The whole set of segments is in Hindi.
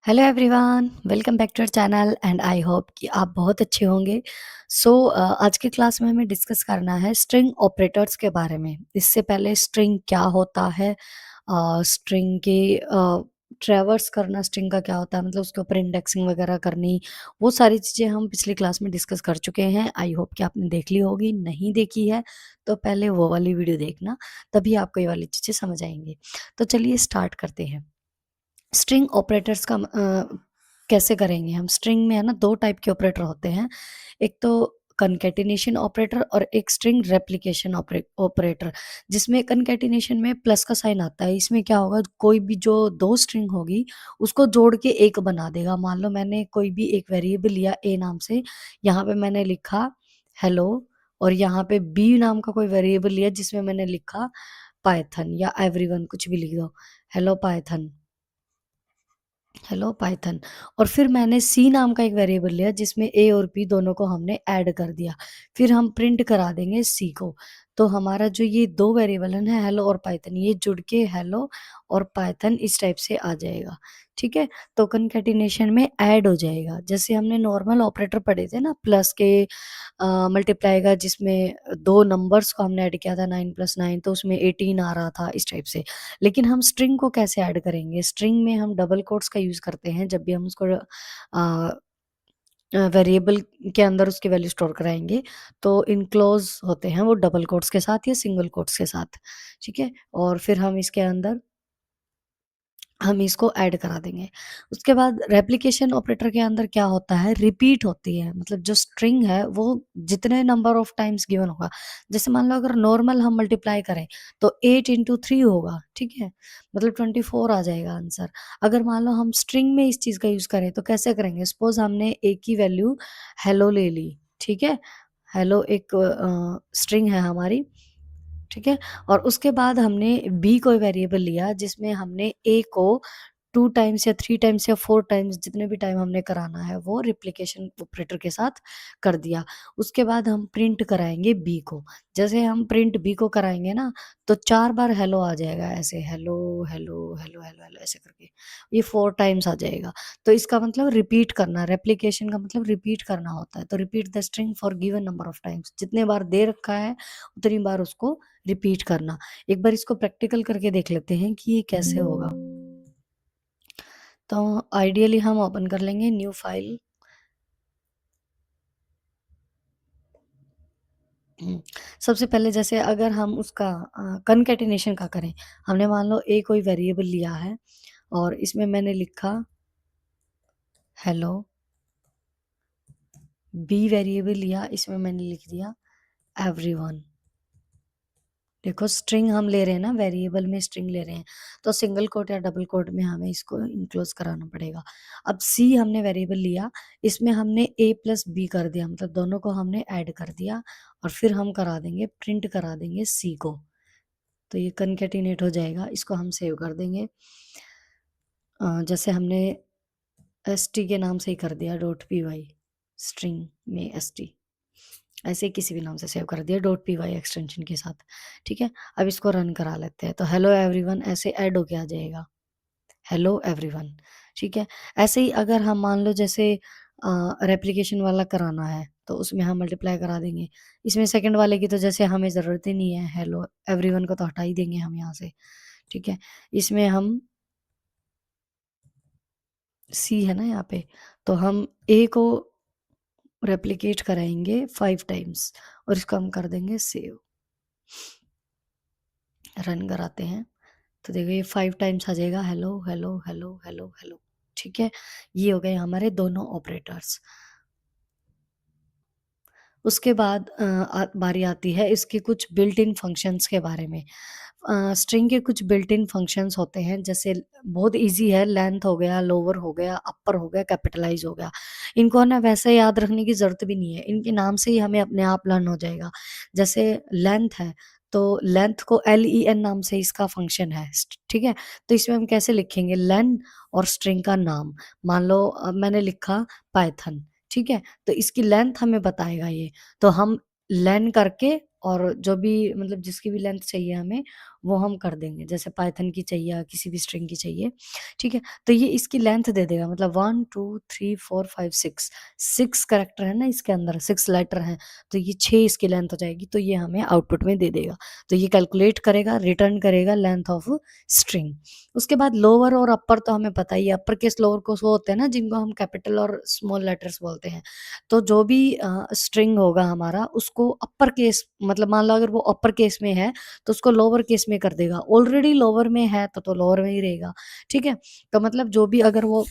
Hello everyone, welcome back to our channel and I hope कि आप बहुत अच्छे होंगे। आज की क्लास में हमें डिस्कस करना है स्ट्रिंग ऑपरेटर्स के बारे में। इससे पहले स्ट्रिंग क्या होता है, स्ट्रिंग के ट्रैवर्स करना, स्ट्रिंग का क्या होता है, मतलब उसके ऊपर इंडेक्सिंग वगैरह करनी, वो सारी चीज़ें हम पिछली क्लास में डिस्कस कर चुके हैं। आई होप कि आपने देख ली होगी। नहीं देखी है तो पहले वो वाली वीडियो देखना, तभी आपको ये वाली चीज़ें समझ आएंगी। तो चलिए स्टार्ट करते हैं। स्ट्रिंग ऑपरेटर्स का कैसे करेंगे हम। स्ट्रिंग में है ना, दो टाइप के ऑपरेटर होते हैं। एक तो कंकैटिनेशन ऑपरेटर और एक स्ट्रिंग रेप्लिकेशन ऑपरेटर, जिसमें कंकैटिनेशन में प्लस का साइन आता है। इसमें क्या होगा, कोई भी जो दो स्ट्रिंग होगी उसको जोड़ के एक बना देगा। मान लो मैंने कोई भी एक वेरिएबल लिया ए नाम से, यहाँ पे मैंने लिखा हेलो, और यहाँ पे बी नाम का कोई वेरिएबल लिया जिसमें मैंने लिखा पाइथन या एवरीवन, कुछ भी लिख दो, हेलो पाइथन, हेलो पाइथन। और फिर मैंने सी नाम का एक वेरिएबल लिया जिसमें ए और बी दोनों को हमने ऐड कर दिया। फिर हम प्रिंट करा देंगे सी को। तो हमारा जो ये दो वेरिएबल है ना, हेलो और पाइथन, ये जुड़ के हेलो और पाइथन इस टाइप से आ जाएगा। ठीक है, तो कंकैटिनेशन में ऐड हो जाएगा। जैसे हमने नॉर्मल ऑपरेटर पढ़े थे ना, प्लस के मल्टीप्लाई का, जिसमें दो नंबर्स को हमने ऐड किया था, 9 + 9, तो उसमें 18 आ रहा था इस टाइप से। लेकिन हम स्ट्रिंग को कैसे ऐड करेंगे? स्ट्रिंग में हम डबल कोट्स का यूज़ करते हैं जब भी हम उसको वेरिएबल के अंदर उसकी वैल्यू स्टोर कराएँगे। तो इनक्लोज़ होते हैं वो डबल कोट्स के साथ या सिंगल कोट्स के साथ, ठीक है? और फिर हम इसको ऐड करा देंगे। उसके बाद रेप्लिकेशन ऑपरेटर के अंदर क्या होता है, रिपीट होती है। मतलब जो स्ट्रिंग है वो जितने नंबर ऑफ टाइम्स गिवन होगा, जैसे मान लो अगर नॉर्मल हम मल्टीप्लाई करें तो 8 × 3 होगा, ठीक है? मतलब 24 आ जाएगा आंसर। अगर मान लो हम स्ट्रिंग में इस चीज़ का यूज़ करें तो कैसे करेंगे? सपोज़ हमने एक ही वैल्यू हेलो ले ली, ठीक है? हेलो एक स्ट्रिंग है हमारी, ठीक है? और उसके बाद हमने बी कोई वेरिएबल लिया जिसमें हमने ए को 2 टाइम्स या 3 टाइम्स या 4 टाइम्स, जितने भी टाइम हमने कराना है वो रेप्लिकेशन ऑपरेटर के साथ कर दिया। उसके बाद हम प्रिंट कराएँगे बी को। जैसे हम प्रिंट बी को कराएँगे ना, तो 4 बार हेलो आ जाएगा, ऐसे hello, hello, hello, hello, hello ऐसे करके। ये 4 टाइम्स आ जाएगा। तो इसका मतलब रिपीट करना, रेप्लिकेशन का मतलब रिपीट करना होता है। तो repeat the string for given number of times, जितने बार दे रखा है उतनी बार उसको रिपीट करना। एक बार इसको प्रैक्टिकल करके देख लेते हैं कि ये कैसे होगा। तो आइडियली हम ओपन कर लेंगे न्यू फाइल। हुँ, सबसे पहले जैसे अगर हम उसका कनकैटिनेशन का करें, हमने मान लो ए कोई वेरिएबल लिया है और इसमें मैंने लिखा हेलो, बी वेरिएबल लिया, इसमें मैंने लिख दिया एवरीवन। देखो स्ट्रिंग हम ले रहे हैं ना, वेरिएबल में स्ट्रिंग ले रहे हैं, तो सिंगल कोट या डबल कोट में हमें इसको इनक्लोज कराना पड़ेगा। अब सी हमने वेरिएबल लिया, इसमें हमने ए प्लस बी कर दिया, मतलब दोनों को हमने ऐड कर दिया, और फिर हम करा देंगे, प्रिंट करा देंगे सी को। तो ये कनकैटिनेट हो जाएगा, इसको हम सेव कर देंगे। जैसे हमने एस टी के नाम से ही कर दिया, डॉट पी वाई, स्ट्रिंग में एस टी, ऐसे ही किसी भी नाम से सेव कर दिया डॉट पी वाई एक्सटेंशन के साथ, ठीक है? अब इसको रन करा लेते हैं, तो हेलो एवरीवन ऐसे ऐड होके आ जाएगा, हेलो एवरीवन, ठीक है? ऐसे ही अगर हम मान लो जैसे रेप्लिकेशन वाला कराना है, तो उसमें हम मल्टीप्लाई करा देंगे। इसमें सेकंड वाले की तो जैसे हमें ज़रूरत ही नहीं है, हेलो एवरीवन को तो हटा ही देंगे हम यहाँ से, ठीक है? इसमें हम सी है ना यहाँ पे, तो हम ए को रेप्लिकेट कराएँगे 5 टाइम्स और इसको हम कर देंगे सेव। रन कराते हैं, तो देखो ये 5 टाइम्स आ जाएगा, hello, hello, hello, hello, hello, ठीक है? ये हो गए हमारे दोनों ऑपरेटर्स। उसके बाद बारी आती है इसके कुछ बिल्ट इन फंक्शंस के बारे में। स्ट्रिंग के कुछ बिल्ट इन फंक्शंस होते हैं, जैसे बहुत ईज़ी है, लेंथ हो गया, लोअर हो गया, अपर हो गया, कैपिटलाइज़ हो गया। इनको ना वैसे याद रखने की ज़रूरत भी नहीं है, इनके नाम से ही हमें अपने आप लर्न हो जाएगा। जैसे लेंथ है, तो लेंथ को लेन नाम से इसका फंक्शन है, ठीक है? तो इसमें हम कैसे लिखेंगे, लेन और स्ट्रिंग का नाम। मान लो मैंने लिखा पाइथन, ठीक है? तो इसकी लेंथ हमें बताएगा ये, तो हम लेन करके और जो भी मतलब जिसकी भी लेंथ चाहिए हमें, वो हम कर देंगे। जैसे पाइथन की चाहिए या किसी भी स्ट्रिंग की चाहिए, ठीक है? तो ये इसकी लेंथ दे देगा, मतलब 1, 2, 3, 4, 5, 6 6 कैरेक्टर है ना इसके अंदर, 6 लेटर हैं, तो ये 6 इसकी लेंथ हो जाएगी, तो ये हमें आउटपुट में दे देगा। तो ये कैलकुलेट करेगा, रिटर्न करेगा लेंथ ऑफ स्ट्रिंग। उसके बाद लोअर और अपर तो हमें पता ही है, अपर केस लोअर केस वो होते हैं ना जिनको हम कैपिटल और स्मॉल लेटर्स बोलते हैं। तो जो भी स्ट्रिंग होगा हमारा, उसको अपर केस, मतलब मान लो अगर वो अपर केस में है तो उसको लोअर केस में कर देगा, ऑलरेडी लोअर में है तो लोअर में ही रहेगा, ठीक है? तो मतलब जो भी अगर वो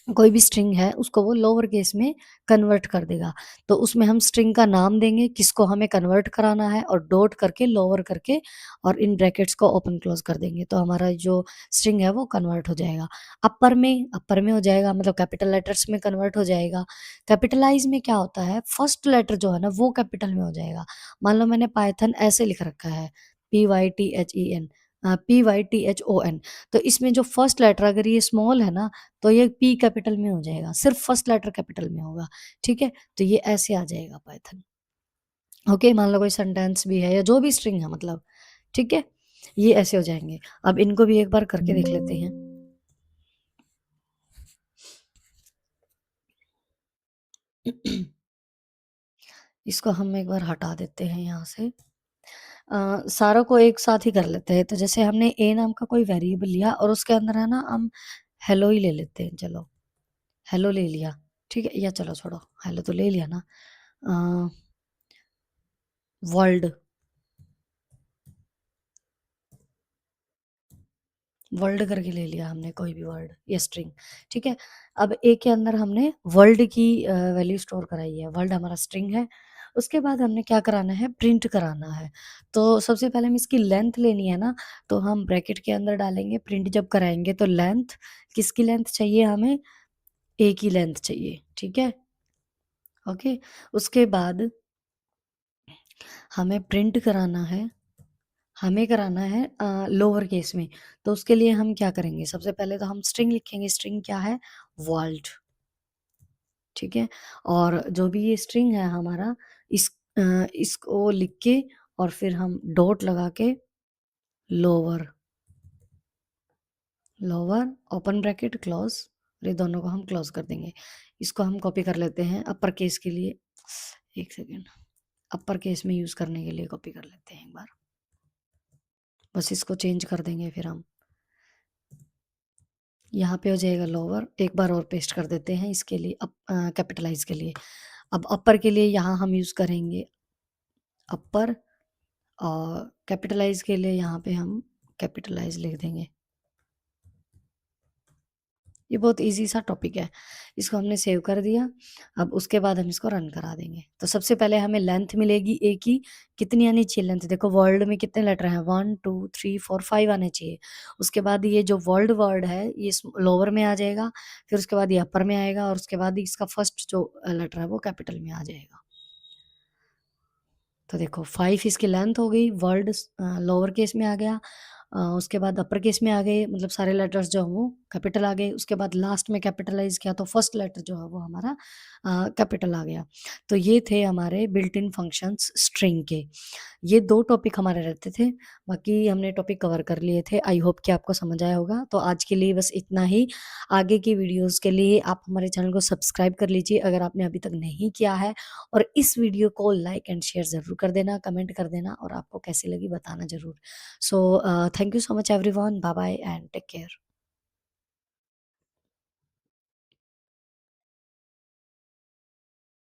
कोई भी स्ट्रिंग है उसको वो लोअर केस में कन्वर्ट कर देगा। तो उसमें हम स्ट्रिंग का नाम देंगे, किसको हमें कन्वर्ट कराना है, और डॉट करके, लोअर करके, और इन ब्रैकेट्स को ओपन क्लोज कर देंगे, तो हमारा जो स्ट्रिंग है वो कन्वर्ट हो जाएगा। अपर में हो जाएगा, मतलब कैपिटल लेटर्स में कन्वर्ट हो जाएगा। कैपिटलाइज में क्या होता है, फर्स्ट लेटर जो है ना वो कैपिटल में हो जाएगा। मान लो मैंने पाइथन ऐसे लिख रखा है, PYTHEN, PYTHON, तो इसमें जो फर्स्ट लेटर अगर ये स्मॉल है ना, तो ये पी कैपिटल में हो जाएगा, सिर्फ फर्स्ट लेटर कैपिटल में होगा, ठीक है? तो ये ऐसे आ जाएगा पाइथन। ओके, मान लो कोई सेंटेंस भी है या जो भी स्ट्रिंग है, मतलब, ठीक है? ये ऐसे हो जाएंगे। अब इनको भी एक बार करके देख लेते हैं। इसको हम एक बार हटा देते हैं यहाँ से। सारों को एक साथ ही कर लेते हैं। तो जैसे हमने ए नाम का कोई वेरिएबल लिया और उसके अंदर है ना हम हेलो ही ले लेते हैं। चलो, हेलो ले लिया, ठीक है? या चलो छोड़ो, हेलो तो ले लिया ना। वर्ल्ड, वर्ल्ड करके ले लिया हमने कोई भी वर्ड या स्ट्रिंग, ठीक है? अब ए के अंदर हमने वर्ल्ड की वैल्यू स्टोर कराई है, वर्ल्ड हमारा स्ट्रिंग है। उसके बाद हमने क्या कराना है, प्रिंट कराना है। तो सबसे पहले हम इसकी लेंथ लेनी है ना, तो हम ब्रैकेट के अंदर डालेंगे, प्रिंट जब कराएंगे तो लेंथ, किसकी लेंथ चाहिए हमें, ए की लेंथ चाहिए, ठीक है? ओके, उसके बाद हमें प्रिंट कराना है, हमें कराना है लोअर केस में। तो उसके लिए हम क्या करेंगे, सबसे पहले तो हम स्ट्रिंग लिखेंगे, स्ट्रिंग क्या है, वर्ल्ड, ठीक है? और जो भी ये स्ट्रिंग है हमारा, इस इसको लिख के और फिर हम डॉट लगा के lower, lower, open bracket, close, ये दोनों को हम क्लोज कर देंगे। इसको हम कॉपी कर लेते हैं अपर केस के लिए, एक सेकेंड, अपर केस में यूज करने के लिए कॉपी कर लेते हैं एक बार, बस इसको चेंज कर देंगे फिर हम। यहाँ पे हो जाएगा लोअर, एक बार और पेस्ट कर देते हैं इसके लिए, कैपिटलाइज के लिए। अब अपर के लिए यहाँ हम यूज करेंगे अपर, और कैपिटलाइज के लिए यहाँ पे हम कैपिटलाइज लिख देंगे। ये बहुत इजी सा टॉपिक है, इसको हमने सेव कर दिया। अब उसके बाद हम इसको रन करा देंगे। तो सबसे पहले हमें लेंथ मिलेगी ए की, कितनी आनी चाहिए लेंथ, देखो वर्ल्ड में कितने लेटर हैं, 1, 2, 3, 4, 5 आने चाहिए। उसके बाद ये जो वर्ल्ड वर्ड है ये लोअर में आ जाएगा, फिर उसके बाद ये अपर में आएगा, और उसके बाद इसका फर्स्ट जो लेटर है वो कैपिटल में आ जाएगा। तो देखो 5 इसकी लेंथ हो गई, वर्ड लोअर केस में आ गया, उसके बाद अपर केस में आ गए, मतलब सारे लेटर्स जो हैं वो कैपिटल आ गए, उसके बाद लास्ट में कैपिटलाइज किया तो फर्स्ट लेटर जो है वो हमारा कैपिटल आ गया। तो ये थे हमारे बिल्ट इन फंक्शंस स्ट्रिंग के। ये 2 टॉपिक हमारे रहते थे, बाकी हमने टॉपिक कवर कर लिए थे। आई होप कि आपको समझ आया होगा। तो आज के लिए बस इतना ही। आगे की वीडियोज़ के लिए आप हमारे चैनल को सब्सक्राइब कर लीजिए अगर आपने अभी तक नहीं किया है, और इस वीडियो को लाइक एंड शेयर ज़रूर कर देना, कमेंट कर देना, और आपको कैसी लगी बताना ज़रूर। So thank you so much everyone, bye bye and take care.